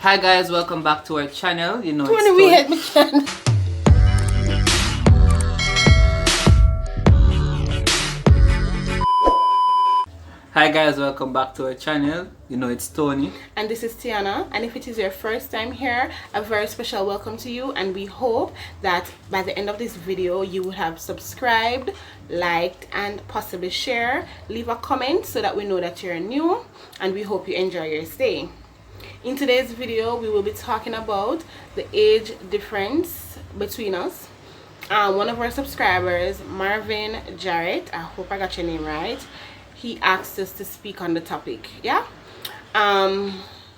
Hi guys, welcome back to our channel. You know, Tony, we hit my channel. Hi guys, welcome back to our channel. You know, it's Tony. And this is Tiana. And if it is your first time here, a very special welcome to you. And we hope that by the end of this video, you would have subscribed, liked, and possibly share. Leave a comment so that we know that you're new. And we hope you enjoy your stay. In today's video, we will be talking about the age difference between us. One of our subscribers, Marvin Jarrett, I hope I got your name right, he asked us to speak on the topic. Yeah.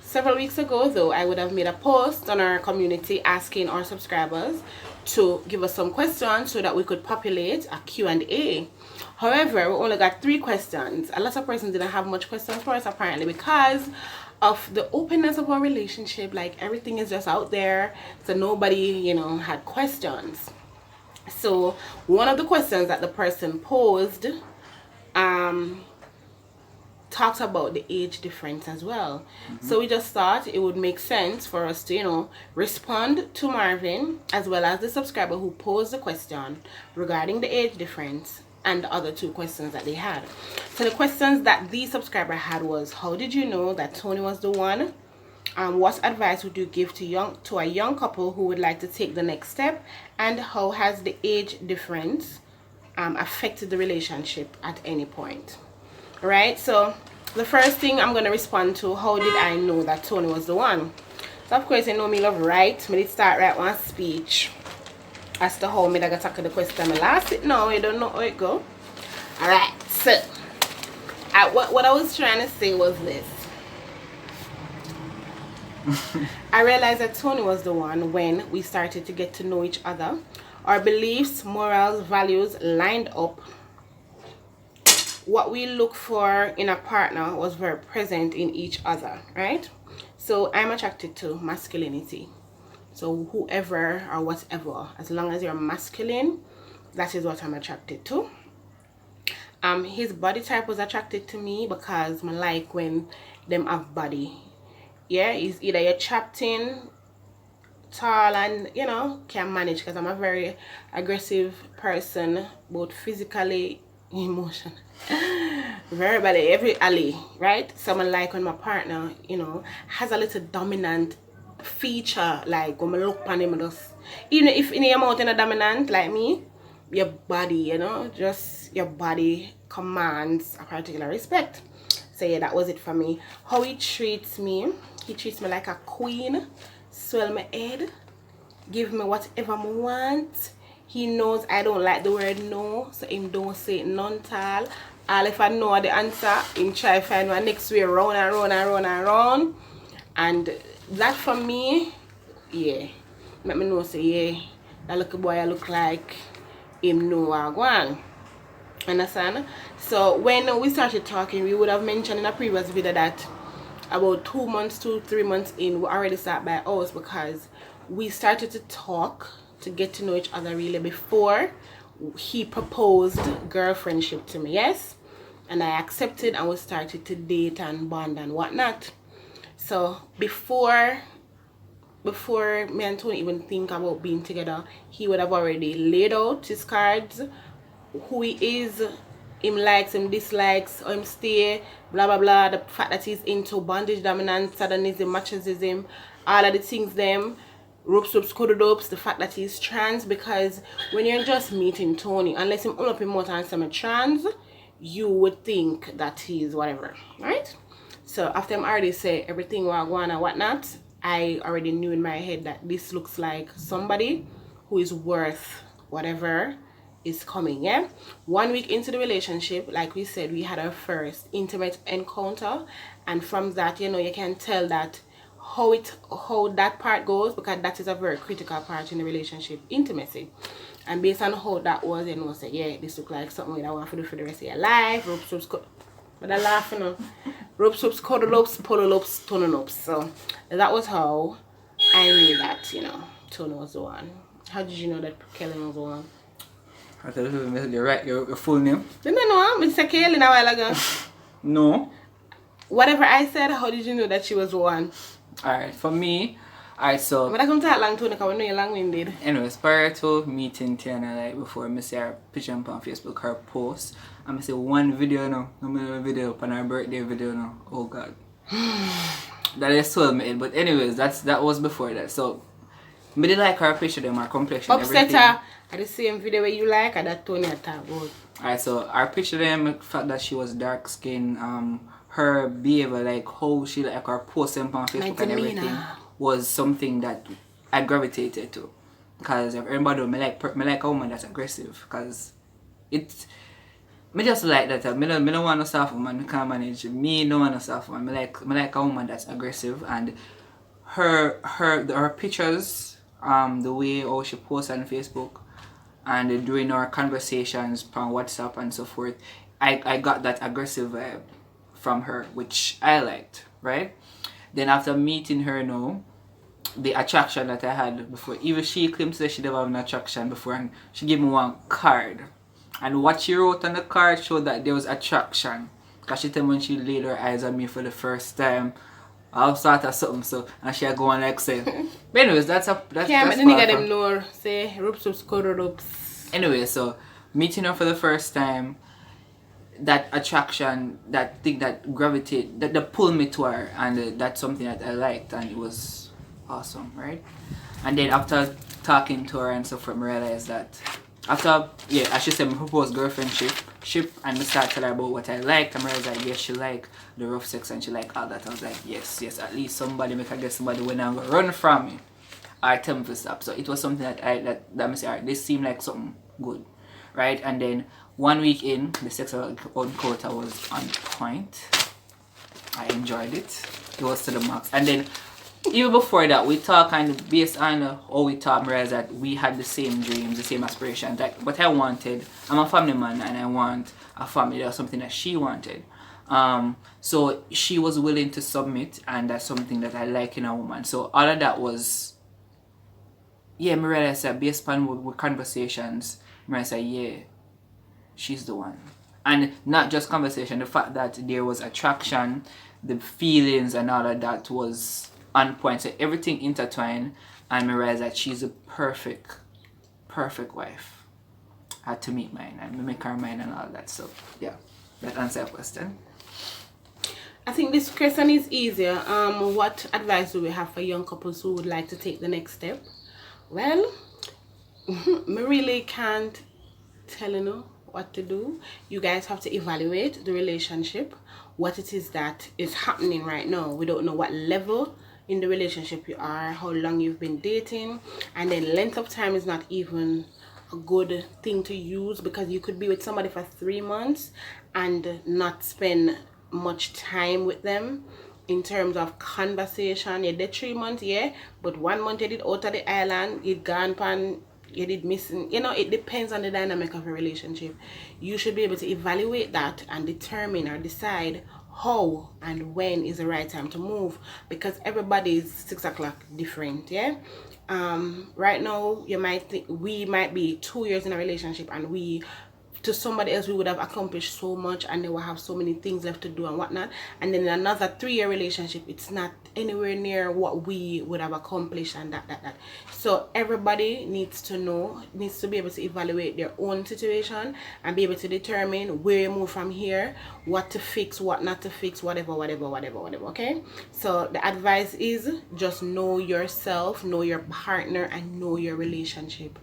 Several weeks ago though, I would have made a post on our community asking our subscribers to give us some questions so that we could populate a Q&A. However, we only got 3 questions. A lot of persons didn't have much questions for us apparently because of the openness of our relationship. Like, everything is just out there, so nobody, you know, had questions. So one of the questions that the person posed talked about the age difference as well. So we just thought it would make sense for us to, you know, respond to Marvin as well as the subscriber who posed the question regarding the age difference and the other 2 questions that they had. So the questions that the subscriber had was, how did you know that Tony was the one? What advice would you give to a young couple who would like to take the next step? And how has the age difference affected the relationship at any point? Right, so the first thing I'm going to respond to, how did I know that Tony was the one? So of course, you know me love write. Me did start write one speech as to how me da tackle the question. Me last it now, you don't know how it go. Alright, so what I was trying to say was this. I realized that Tony was the one when we started to get to know each other. Our beliefs, morals, values lined up. What we look for in a partner was very present in each other, right? So I'm attracted to masculinity. So whoever or whatever, as long as you're masculine, that is what I'm attracted to. His body type was attracted to me because I like when them have body. Yeah, it's either you're chopped in, tall, and you know, can manage, because I'm a very aggressive person, both physically, emotionally, verbally, every alley, right? Someone like when my partner, you know, has a little dominant feature, like when I look on him, just, even if in your in a dominant like me, your body, you know, just your body commands a particular respect. So yeah, that was it for me. How he treats me like a queen, swell my head, give me whatever I want. He knows I don't like the word no, so him don't say it none tall. All if I know the answer, him try to find my next way round and round and round and round. And that for me, yeah, let me know, say yeah, that little boy I look like him know what I want. Understand? So when we started talking, we would have mentioned in a previous video that about 2 months, 2-3 months in, we already start by us, because we started to talk, to get to know each other really before he proposed girlfriendship to me. Yes, and I accepted, and we started to date and bond and whatnot. So before me and Tony even think about being together, he would have already laid out his cards, who he is, him likes, him dislikes, or him stay, blah blah blah, the fact that he's into bondage, dominance, sadanism, machism, all of the things them, ropes, cuddle-ups, the fact that he's trans. Because when you're just meeting Tony, unless him open up his mouth and say I'm trans, you would think that he's whatever, right? So after him already say everything what going and whatnot, I already knew in my head that this looks like somebody who is worth whatever is coming. Yeah, 1 week into the relationship, like we said, we had our first intimate encounter, and from that, you know, you can tell that how that part goes, because that is a very critical part in the relationship, intimacy. And based on how that was, you know, say yeah, this look like something that I want to do for the rest of your life. But I laugh, you know, ropes, cuddle-ups, pull-ups, tone-ups. So that was how I knew that, you know, Tony was the one. How did you know that Kelly was the one? I tell you, you're right, your full name? Didn't I know? I said Kelly a while ago. No. Whatever I said, how did you know that she was the one? Alright, for me, alright, so But I come to long too, because we know you're long-winded. anyways, prior to meeting Tiana, like before I see her picture on Facebook, her post, I'm gonna say one video now, no video on her birthday video now. Oh god. That is so made, but anyways, that was before that. So me did like her picture them, her complexion, Upset everything. her at the same video where you like and that Tony talk about. Alright, so our picture them, the fact that she was dark skinned, her behavior, like how she like her posting on Facebook and everything was something that I gravitated to. Because if everybody me like a woman that's aggressive. Because it's me just like that. Me don't want a soft woman, me can't manage. Me no want a soft woman. Me like a woman that's aggressive, and her pictures, the way how she posts on Facebook and during our conversations on WhatsApp and so forth, I got that aggressive vibe from her, which I liked, right? Then after meeting her now, the attraction that I had before, even she claimed to say she never had an attraction before, and she gave me one card. And what she wrote on the card showed that there was attraction. Because she told me when she laid her eyes on me for the first time, I'll start or something, so, and she go on like say. But anyways, that's Yeah, but the far nigga from- them know, say, ropes, quarter ropes. Anyway, so meeting her for the first time, that attraction, that thing that gravitate, that pulled me to her, and that's something that I liked, and it was awesome, right? And then after talking to her and so forth, I realized that after, yeah, as she said, my proposed girlfriendship, and I started telling her about what I liked, and I realized that yes, she liked the rough sex and she liked all that. I was like, yes, at least somebody make I get somebody when I'm gonna run from me. I tell me to stop. So it was something that I say, alright, this seemed like something good, right? And then 1 week in, the sexual encounter was on point. I enjoyed it. It was to the max. And then even before that, we talk, and based on how we talk, I realized that we had the same dreams, the same aspirations. Like what I wanted, I'm a family man, and I want a family. That was something that she wanted. So she was willing to submit, and that's something that I like in a woman. So all of that was, yeah, I realized that based on with conversations, I realized that, yeah, she's the one. And not just conversation, the fact that there was attraction, the feelings and all of that was on point. So everything intertwined, and I realized that she's a perfect wife. I had to meet mine and make her mine and all that. So yeah, that answers your question. I think this question is easier. What advice do we have for young couples who would like to take the next step? Well, I really can't tell you what to do. You guys have to evaluate the relationship, what it is that is happening right now. We don't know what level in the relationship you are, how long you've been dating, and then length of time is not even a good thing to use, because you could be with somebody for 3 months and not spend much time with them in terms of conversation. You did 3 months, yeah, but 1 month you did out of the island, you gone pan, you did missing. It depends on the dynamic of a relationship. You should be able to evaluate that and determine or decide how and when is the right time to move, because everybody's 6 o'clock different, yeah. Right now you might think we might be 2 years in a relationship, and to somebody else we would have accomplished so much, and they will have so many things left to do and whatnot, and then in another 3-year relationship it's not anywhere near what we would have accomplished, and that. So everybody needs to be able to evaluate their own situation and be able to determine where you move from here, what to fix, what not to fix, whatever, okay? So the advice is just know yourself, know your partner, and know your relationship.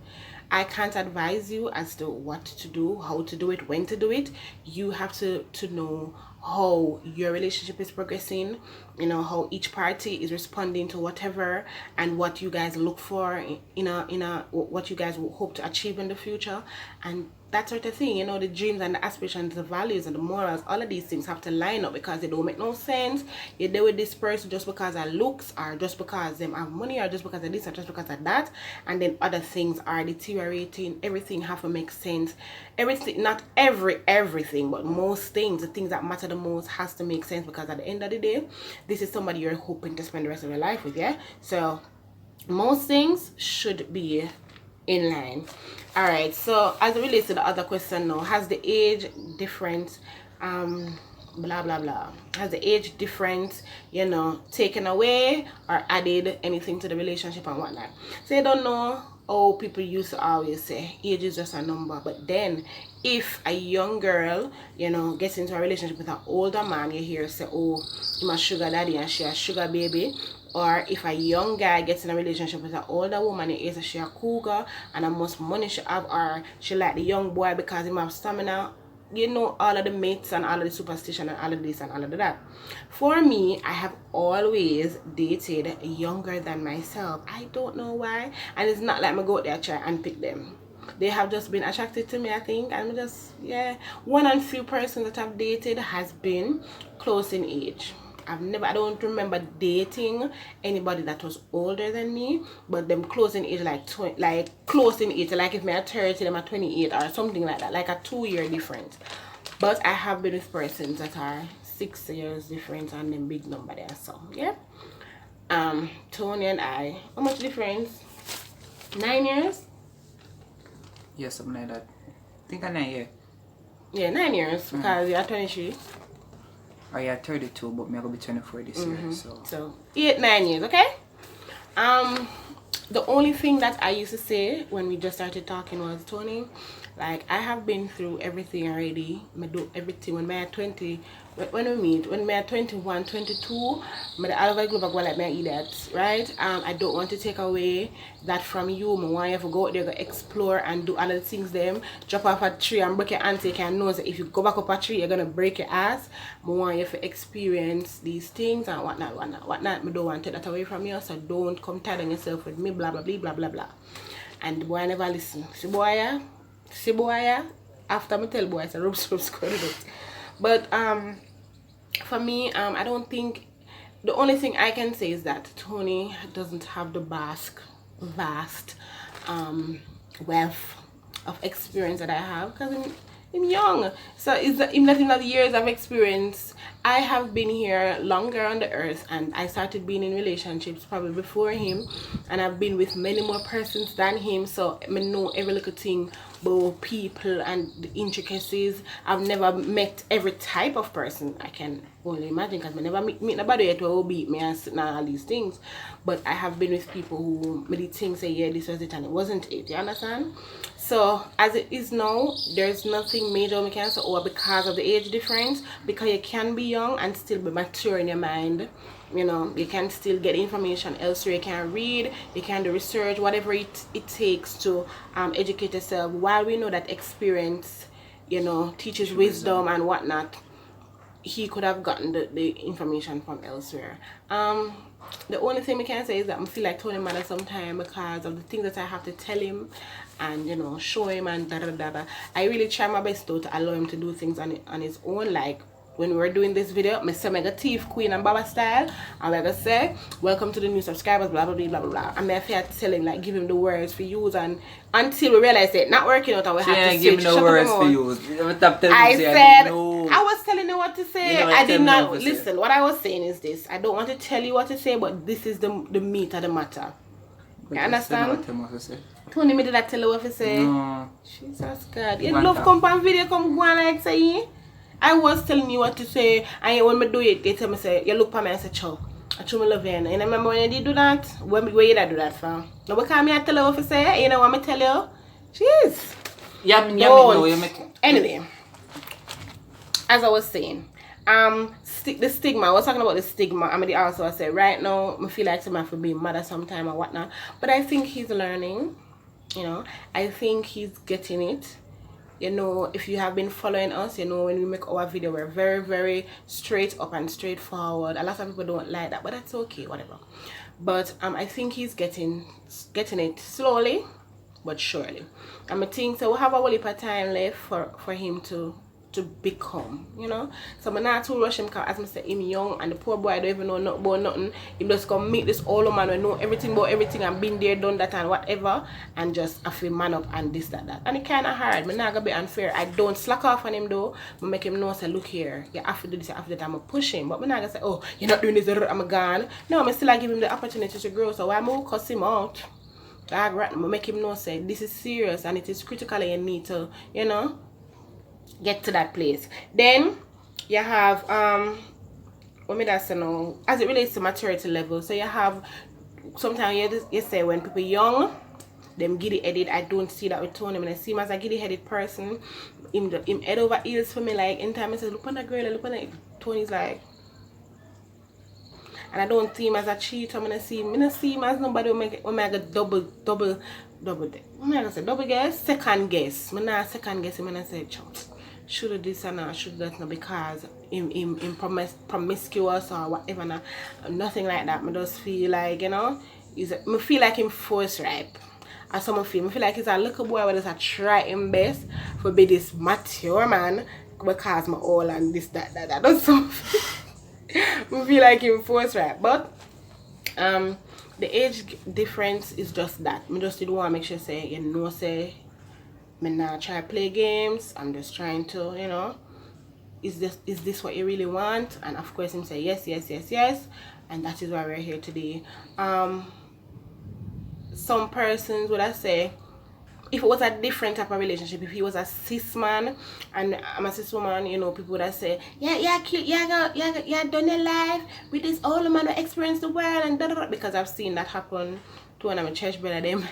I can't advise you as to what to do, how to do it, when to do it. You have to know how your relationship is progressing, how each party is responding to whatever, and what you guys look for in a what you guys hope to achieve in the future, and that sort of thing. The dreams and the aspirations, the values and the morals, all of these things have to line up, because they don't make no sense. You deal with this person just because of looks, or just because them have money, or just because of this, or just because of that, and then other things are deteriorating. Everything have to make sense. Everything, not everything, but most things, the things that matter the most, has to make sense, because at the end of the day, this is somebody you're hoping to spend the rest of your life with, yeah. So most things should be in line. All right, so as it relates to the other question now, has the age difference blah blah blah. Has the age difference, you know, taken away or added anything to the relationship and whatnot? So you don't know. Oh, people used to always say age is just a number, but then if a young girl, you know, gets into a relationship with an older man, you hear say, oh, I'm a sugar daddy and she a sugar baby. Or if a young guy gets in a relationship with an older woman, it is a she a cougar and how much money she have, or she like the young boy because he have stamina. You know, all of the myths and all of the superstition and all of this and all of that. For me, I have always dated younger than myself. I don't know why, and it's not like me go out there try and pick them. They have just been attracted to me, I think. I'm just, yeah, one and few persons that I've dated has been close in age. I don't remember dating anybody that was older than me, but them close in age, like close in age, like if me at 30, them at 28 or something like that, like a 2-year difference. But I have been with persons that are 6 years difference and them big number there. So yeah, Tony and I, how much difference? 9 years? Yeah, something like that. I think 9 years. Yeah, 9 years because you're 23. Oh yeah, 32, but me I gonna be 24 this year. So 8-9 years, okay? The only thing that I used to say when we just started talking was, Tony, like I have been through everything already. I do everything when me at 20. When we meet, when me at 21, 22, me all over the globe go like me eat that, right? I don't want to take away that from you. I want you to go out there, go explore and do other things. Them drop off a tree and break your hand, so you can know that if you go back up a tree, you're gonna break your ass. I want you to experience these things and whatnot. I don't want to take that away from you, so don't come tired on yourself with me, blah blah blah blah blah blah. And the boy never listen. See boy, after me tell boy, I say rubs it. But for me, I don't think, the only thing I can say is that Tony doesn't have the vast wealth of experience that I have, because I'm young. So it's not years of experience. I have been here longer on the earth, and I started being in relationships probably before him, and I've been with many more persons than him, so I know every little thing about people and the intricacies. I've never met every type of person, I can only imagine, because I never meet nobody yet who will beat me and all these things. But I have been with people who made it think say, yeah, this was it and it wasn't it, you understand? So as it is now, there's nothing major we can say, or because of the age difference, because you can be young and still be mature in your mind. You know, you can still get information elsewhere. You can read, you can do research, whatever it takes to educate yourself. While we know that experience, you know, teaches wisdom and whatnot, he could have gotten the information from elsewhere. The only thing we can say is that I feel like Tony matters sometimes because of the things that I have to tell him and, you know, show him and da da da da. I really try my best though to allow him to do things on his own. Like when we were doing this video, I say mega thief queen and Baba style, and like I say, welcome to the new subscribers, blah blah blah blah blah. And I feel tell him, like, give him the words for use, and until we realize it not working out, and we have to give no words for use. I said I was telling you what to say. You know, I did not listen. What I was saying is this: I don't want to tell you what to say, but this is the meat of the matter. You understand? Tony, me did I tell you what to say? No. Jesus God, you love come on video, come go on like say. I was telling you what to say, and when me do it, they tell me say, you look at me and say, "Chow, I truly love you." And I remember when you did do that, where you did do that from? No, because me I tell you what to say, you know what me tell you? Jeez. Anyway, as I was saying, the stigma. I was talking about the stigma. I mean, also I said right now, I feel like someone for being mother sometime or whatnot, but I think he's learning. You know, I think he's getting it. You know, if you have been following us, you know, when we make our video, we're very, very straight up and straightforward. A lot of people don't like that, but that's okay, whatever. But I think he's getting it slowly but surely. I think so. We have a whole heap of time left for him to become, you know. So I'm not too rush him, because as I say, him young, and the poor boy don't even know nothing about nothing. He just come meet this old man who know everything about everything and been there, done that and whatever, and just have to man up and this, that. And it kind of hard. I'm not gonna be unfair. I don't slack off on him though. I make him know, say, look here, you have to do this, you have to do that. I'm gonna push him, but I'm not gonna say, oh, you're not doing this, I'm gone. No, I'm still give him the opportunity to grow. So why I'm gonna cuss him out? I make him know, say, this is serious and it is critical and you need to, you know, get to that place. Then You have what me that say now, as it relates to maturity level. So you have sometimes you say when people young, them giddy headed. I don't see that with Tony. When I see him as a giddy headed person, him head over heels for me. Like anytime I say look on that girl, look on that, Tony's like, and I don't see him as a cheater. I'm gonna see him. I don't see him as nobody who make a double. I'm gonna say double guess, second guess. I'm not second guess. I'm gonna say, should have this and should that, no, because in promiscuous or whatever, nah, nothing like that. I just feel like, you know, I feel like him force rape. As some of him, I feel like he's a little boy who just try him best for be this mature man because my all and this that. That's something. I feel like him force rape, but the age difference is just that. I just did want to make sure say, you know, say me not try play games. I'm just trying to, you know, is this what you really want? And of course him say yes, and that is why we're here today. Some persons would I say, if it was a different type of relationship, if he was a cis man and I'm a cis woman, you know, people would have say, yeah, cute, yeah, done your life with this old man who experienced the world and da. Because I've seen that happen to one of my church brother them.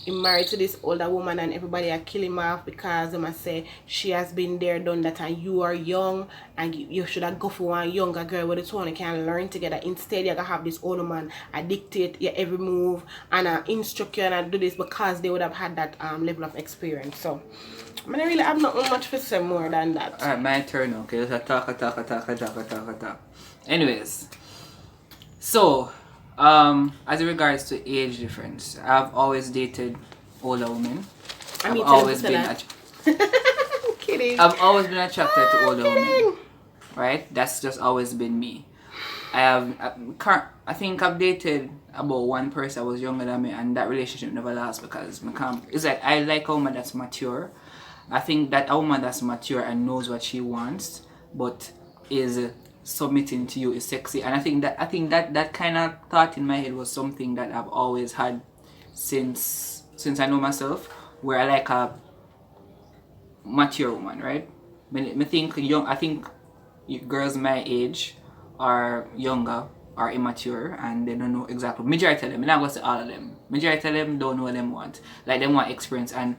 He married to this older woman and everybody are kill him off because they must say she has been there, done that, and you are young and you should have go for one younger girl with the two and can learn together. Instead you gotta have this older man dictate your every move and instruct you and do this because they would have had that level of experience. So I mean, I really have not much to say more than that. Alright, my turn now. Okay, let's talk. Anyways, so as it regards to age difference, I've always dated older women. I'm always been kidding. I've always been attracted to older women. Right? That's just always been me. I think I've dated about one person that was younger than me, and that relationship never lasts because it's like I like a woman that's mature. I think that a woman that's mature and knows what she wants, but is submitting to you is sexy. And I think that kind of thought in my head was something that I've always had since I know myself, where I like a mature woman, right? I think girls my age are younger or immature and they don't know exactly. Majority of them, I'm not gonna say all of them. Majority of them don't know what they want. Like they want experience, and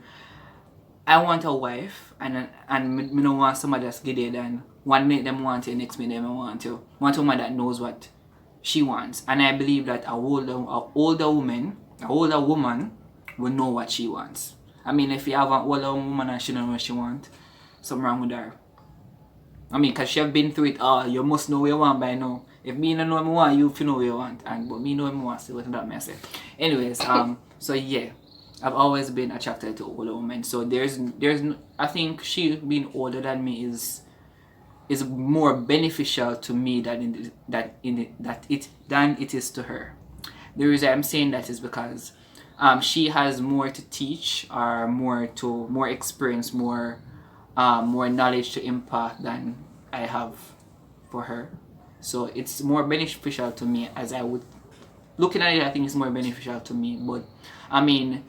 I want a wife and me don't want somebody that's giddy and one minute them want it, next minute them want to. Want a woman that knows what she wants. And I believe that a older woman will know what she wants. I mean, if you have an older woman and she don't know what she wants, something wrong with her. I mean, because she have been through it all, you must know what you want by now. If me don't know what I want, you know what you want. But me know what I want, so what that may say. Anyways, so yeah, I've always been attracted to older women. So I think she being older than me is more beneficial to me than it is to her. The reason I'm saying that is because she has more to teach or more experience, more knowledge to impart than I have for her. So it's more beneficial to me, as I would looking at it. I think it's more beneficial to me. But I mean,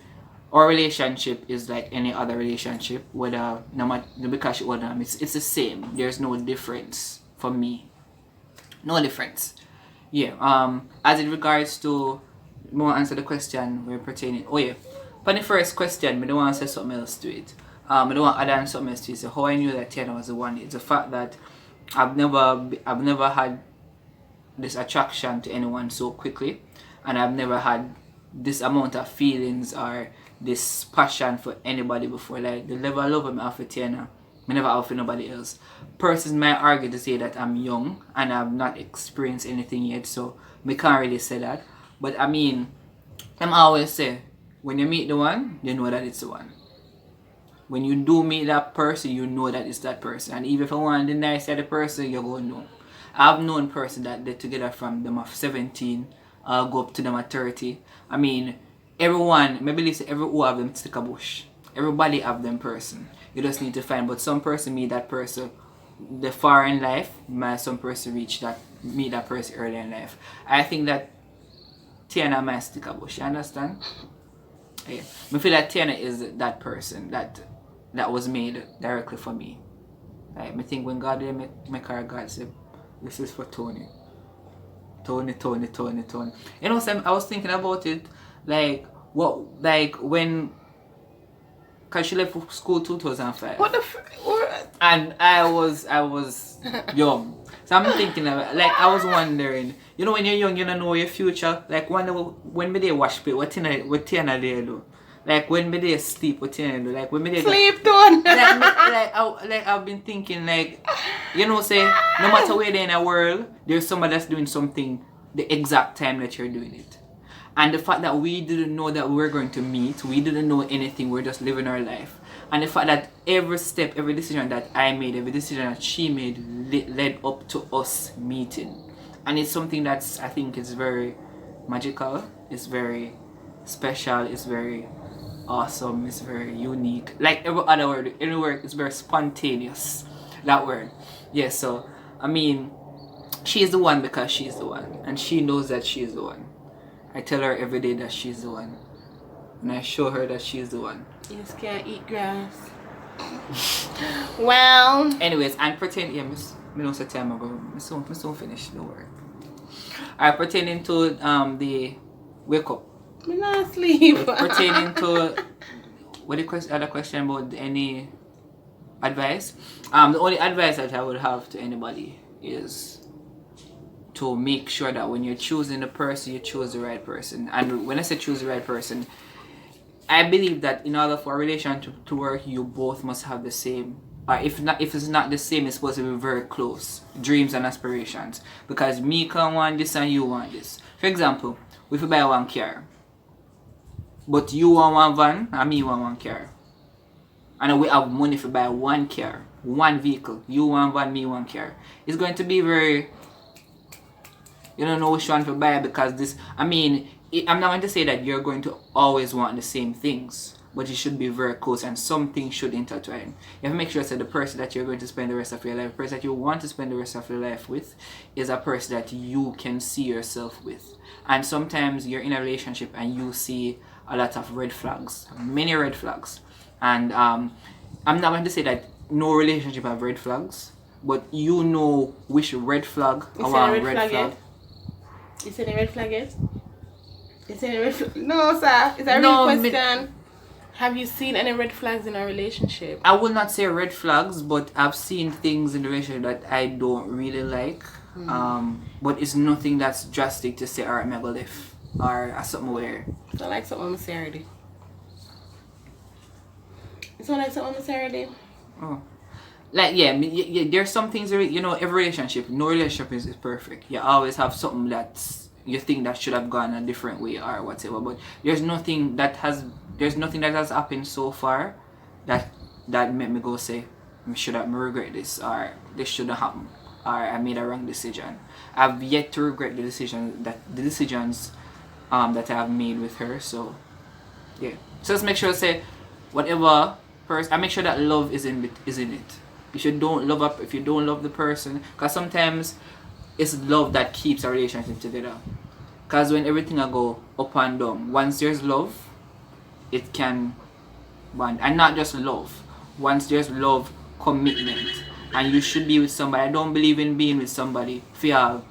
our relationship is like any other relationship, whether no matter because she older, it's the same. There's no difference for me. No difference. Yeah. As it regards to more answer the question we're pertaining. Oh yeah. For the first question, I don't want to say something else to it. I don't want to add on something else to it. So how I knew that Tiana was the one is the fact that I've never had this attraction to anyone so quickly, and I've never had this amount of feelings or this passion for anybody before. Like the level of love I have for Tiana, I never have for nobody else. Persons might argue to say that I'm young and I've not experienced anything yet, so we can't really say that. But I mean, I'm always say, when you meet the one, you know that it's the one. When you do meet that person, you know that it's that person. And even if I want to deny the person, you're going to know. I've known person that they're together from them of 17, go up to them at 30. I mean, everyone, maybe listen, every who have them stick a bush. Everybody have them person. You just need to find, but some person meet that person the far in life, some person meet that person early in life. I think that Tiana might stick a bush, you understand? Yeah. I feel like Tiana is that person that was made directly for me. Like I think when God did make her, God said, this is for Tony. Tony. You know, I was thinking about it, like when, cause she left school 2005. What the what? And I was young. So I'm thinking about, like, I was wondering, you know, when you're young, you don't know your future. Like when me they wash plate, what Tina they do? Like when me they sleep, what Tina do? Like when me they Sleep, Tony. I've been thinking, like, you know, say no matter where they're in a world, there's somebody that's doing something the exact time that you're doing it. And the fact that we didn't know that we were going to meet, we didn't know anything, we're just living our life. And the fact that every step, every decision that I made, every decision that she made led up to us meeting. And it's something that's, I think, is very magical, it's very special, it's very awesome, it's very unique. Like every other word, any word is very spontaneous. That word. Yeah, so, I mean, she is the one because she's the one. And she knows that she is the one. I tell her every day that she's the one. And I show her that she's the one. You just can't eat grass. Well. Anyways, and pretend, yeah, me know say time ago. Me soon finish, don't worry. Alright, pertaining to the wake up. Me not sleep. Pertaining to what the other question about any advice? The only advice that I would have to anybody is to make sure that when you're choosing the person, you choose the right person. And when I say choose the right person, I believe that in order for a relationship to work, you both must have the same, or if it's not the same, it's supposed to be very close, dreams and aspirations. Because me can want this and you want this. For example, if you buy one car, but you want one van and me want one car, and we have money to buy one car, one vehicle, you want van, me one car, it's going to be very, you don't know which one to buy, because this, I mean, I'm not going to say that you're going to always want the same things, but it should be very close and something should intertwine. You have to make sure that the person that you're going to spend the rest of your life, the person that you want to spend the rest of your life with, is a person that you can see yourself with. And sometimes you're in a relationship and you see a lot of red flags, many red flags. And I'm not going to say that no relationship have red flags, but you know which red flag or red flag. Is it a red flag yet? Is it a red flag? No, sir. It's a real question. Have you seen any red flags in a relationship? I will not say red flags, but I've seen things in the relationship that I don't really like. But it's nothing that's drastic to say, alright, I'm gonna live. Or something where. I like something I'm saying already. It's not like something I'm saying already. Oh. Like, yeah, there's some things, you know, every relationship, no relationship is perfect. You always have something that you think that should have gone a different way or whatever. But there's nothing that has happened so far that made me go say, I regret this, or this shouldn't happen, or I made a wrong decision. I've yet to regret the decisions that I have made with her. So yeah, so just make sure to say whatever person. I make sure that love is in it. If you don't love the person, because sometimes it's love that keeps a relationship together. Because when everything go up and down, once there's love, it can bond. And not just love. Once there's love, commitment. And you should be with somebody. I don't believe in being with somebody for you have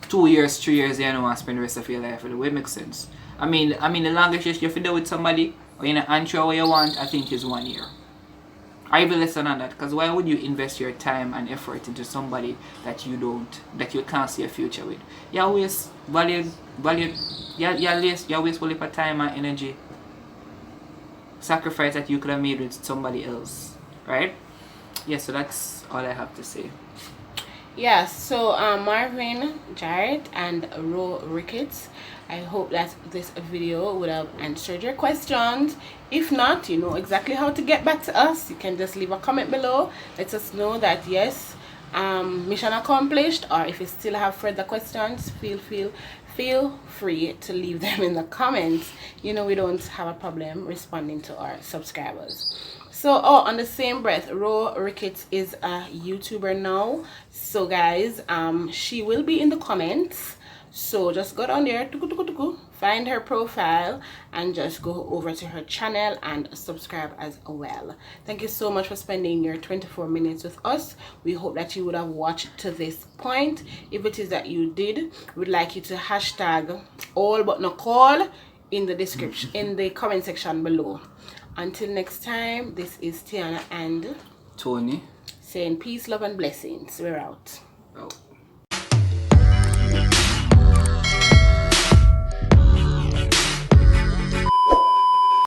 2 years, 3 years, you don't want to spend the rest of your life with it. It makes sense. I mean the longest you feel with somebody, or you're not unsure what you want, I think is 1 year. Or even less than that, because why would you invest your time and effort into somebody that you can't see a future with? You always value you waste a time and energy, sacrifice that you could have made with somebody else, right? Yeah, so that's all I have to say. Yes, so Marvin, Jarrett, and Ro Ricketts, I hope that this video would have answered your questions. If not, you know exactly how to get back to us. You can just leave a comment below. Let us know that yes, mission accomplished, or if you still have further questions, feel free to leave them in the comments. You know we don't have a problem responding to our subscribers. So, on the same breath, Ro Ricketts is a YouTuber now. So guys, she will be in the comments. So just go down there, find her profile, and just go over to her channel and subscribe as well. Thank you so much for spending your 24 minutes with us. We hope that you would have watched to this point. If it is that you did, we'd like you to hashtag all but no call in the description, in the comment section below. Until next time, this is Tiana and Tony saying peace, love, and blessings. We're out. out.